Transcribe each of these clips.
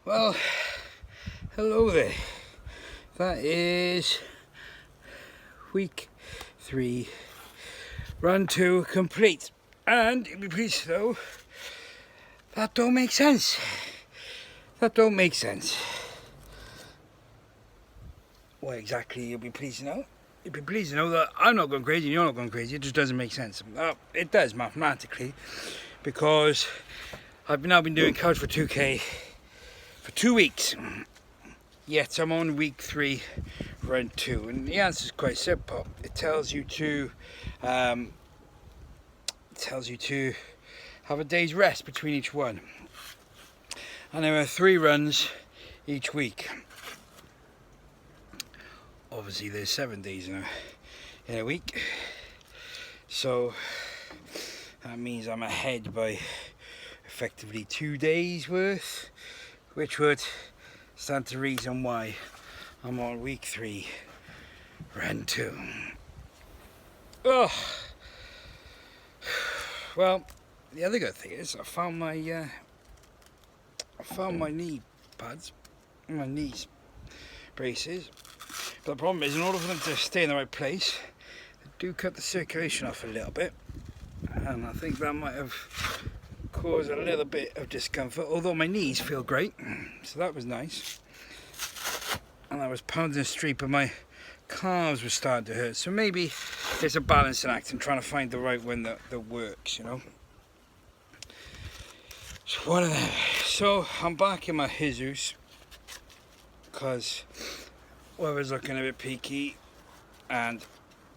Well, hello there. That is week 3, run 2 complete. And you'll be pleased to know that don't make sense. That don't make sense. What exactly you'll be pleased to know? You'll be pleased to know that I'm not going crazy and you're not going crazy. It just doesn't make sense. It does mathematically, because I've now been doing couch for 2K for 2 weeks. Yet I'm on week 3, run 2, and the answer is quite simple. It tells you to have a day's rest between each one, and there are 3 runs each week. Obviously, there's 7 days in a week, so that means I'm ahead by effectively 2 days worth, which would stand to reason why I'm on week 3, run 2. Oh, well, the other good thing is I found my knee pads, my knees braces. But the problem is, in order for them to stay in the right place, they do cut the circulation off a little bit, and I think that might have caused a little bit of discomfort, although my knees feel great, so that was nice. And I was pounding the street, but my calves were starting to hurt, so maybe it's a balancing act and trying to find the right one that works, you know. So one of them. So I'm back in my Jesus, because weather's looking a bit peaky, and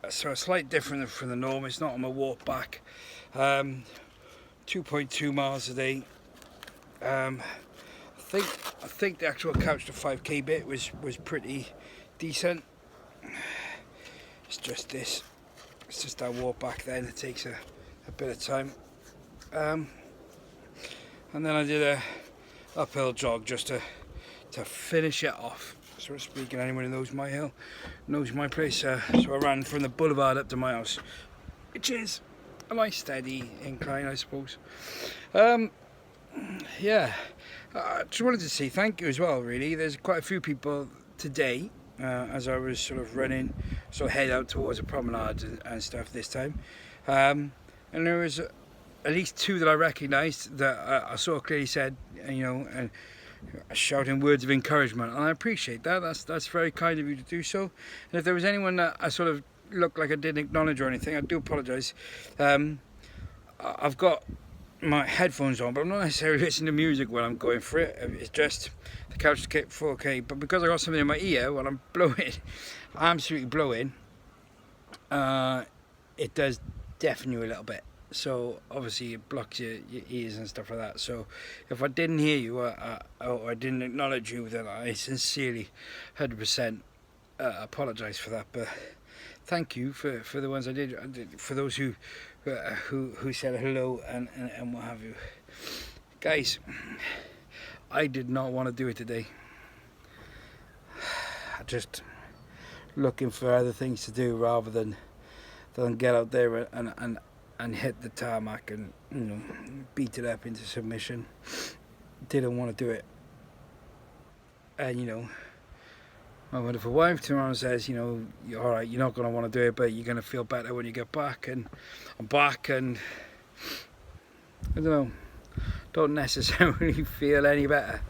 so it's slightly different from the norm. It's not on my walk back. 2.2 miles a day. I think the actual couch to 5k bit was pretty decent. It's just this. It's just that walk back then. It takes a bit of time. And then I did a uphill jog just to finish it off, so to speak. And anyone who knows my hill knows my place. So I ran from the boulevard up to my house, which is a nice steady incline, I suppose. Yeah, I just wanted to say thank you as well, really. There's quite a few people today, as I was sort of running, so head out towards a promenade and stuff this time. And there was at least 2 that I recognised that I saw clearly said, you know, and shouting words of encouragement, and I appreciate that. That's very kind of you to do so. And if there was anyone that I sort of looked like I didn't acknowledge or anything, I do apologise. I've got my headphones on, but I'm not necessarily listening to music when I'm going for it. It's just the couch to 4K, but because I got something in my ear when I'm blowing, absolutely blowing, it does deafen you a little bit. So obviously it blocks your ears and stuff like that. So if I didn't hear you or I didn't acknowledge you, then I sincerely 100% apologise for that. But thank you for the ones I did, for those who said hello and what have you. Guys, I did not want to do it today. I just looking for other things to do rather than get out there and hit the tarmac and, you know, beat it up into submission. Didn't want to do it. And, you know, my wonderful wife tomorrow says, you know, all right, you're not going to want to do it, but you're going to feel better when you get back. And I'm back, and I don't know, don't necessarily feel any better.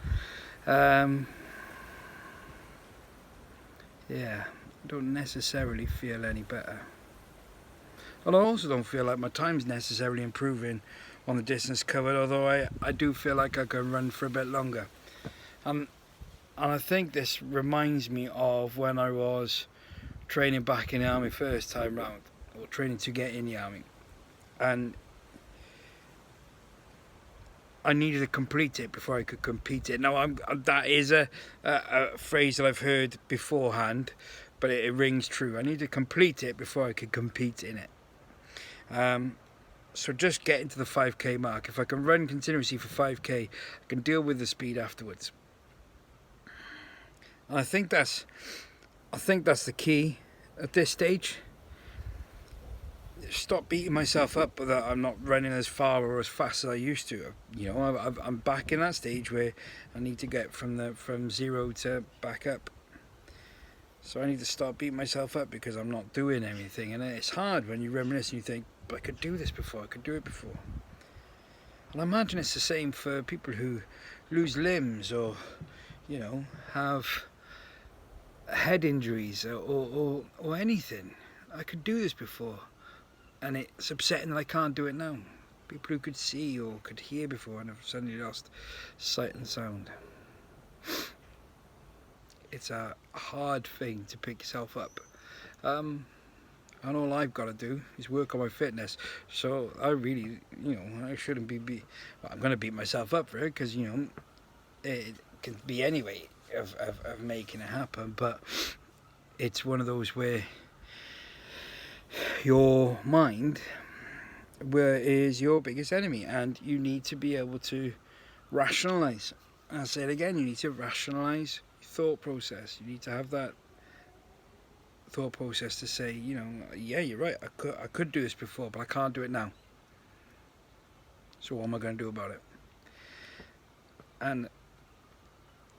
Yeah, don't necessarily feel any better. And I also don't feel like my time's necessarily improving on the distance covered, although I do feel like I can run for a bit longer. And I think this reminds me of when I was training back in the army first time round, or training to get in the army. And I needed to complete it before I could compete it. Now, that is a phrase that I've heard beforehand, but it rings true. I need to complete it before I could compete in it. So just getting to the 5k mark. If I can run continuously for 5k, I can deal with the speed afterwards. And I think that's the key at this stage. stop beating myself up that I'm not running as far or as fast as I used to. You know, I'm back in that stage where I need to get from zero to back up. So I need to stop beating myself up because I'm not doing anything. And it's hard when you reminisce and you think, but I could do this before, I could do it before. And I imagine it's the same for people who lose limbs or, you know, have head injuries or anything. I could do this before. And it's upsetting that I can't do it now. People who could see or could hear before and have suddenly lost sight and sound. It's a hard thing to pick yourself up. And all I've got to do is work on my fitness. So I really, you know, I shouldn't be well, I'm going to beat myself up for it because, you know, it can be any way of making it happen. But it's one of those where your mind is your biggest enemy, and you need to be able to rationalize. I'll say it again, you need to rationalize your thought process. You need to have that thought process to say, you know, yeah, you're right, I could do this before, but I can't do it now. So what am I going to do about it? And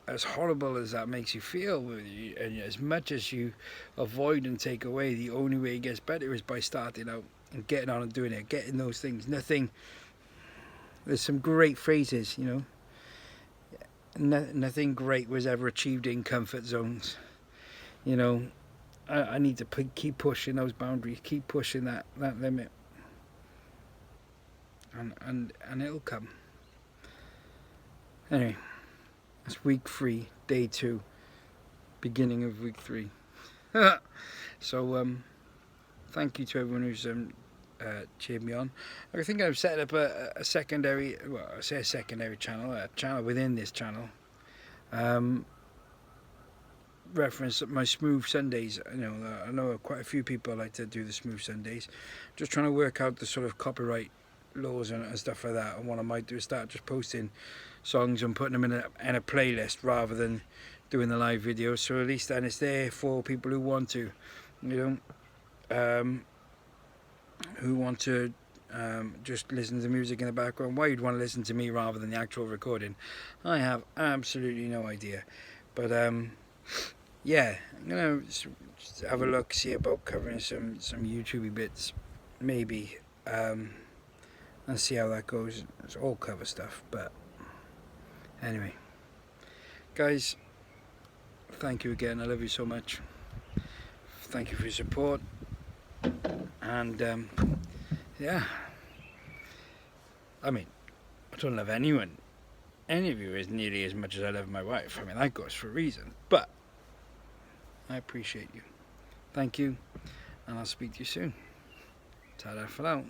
as horrible as that makes you feel, and as much as you avoid and take away, the only way it gets better is by starting out and getting on and doing it, getting those things. There's some great phrases, you know. Nothing great was ever achieved in comfort zones. You know, I need to keep pushing those boundaries, keep pushing that limit, and it'll come. Anyway, it's week 3, day 2, beginning of week 3. So thank you to everyone who's cheered me on. I think I've set up a secondary, well, I say a secondary channel, a channel within this channel. Reference my Smooth Sundays. You know, I know quite a few people like to do the Smooth Sundays. Just trying to work out the sort of copyright laws and stuff like that. And what I might do is start just posting songs and putting them in a playlist rather than doing the live videos. So at least then it's there for people who want to, you know, who want to just listen to music in the background. Why you'd want to listen to me rather than the actual recording, I have absolutely no idea. But yeah, I'm gonna just have a look, see about covering some YouTubey bits, maybe, and see how that goes. It's all cover stuff, but anyway, guys, thank you again. I love you so much. Thank you for your support, and yeah, I mean, I don't love any of you as nearly as much as I love my wife. I mean, that goes for a reason, but I appreciate you. Thank you, and I'll speak to you soon. Ta-da for now.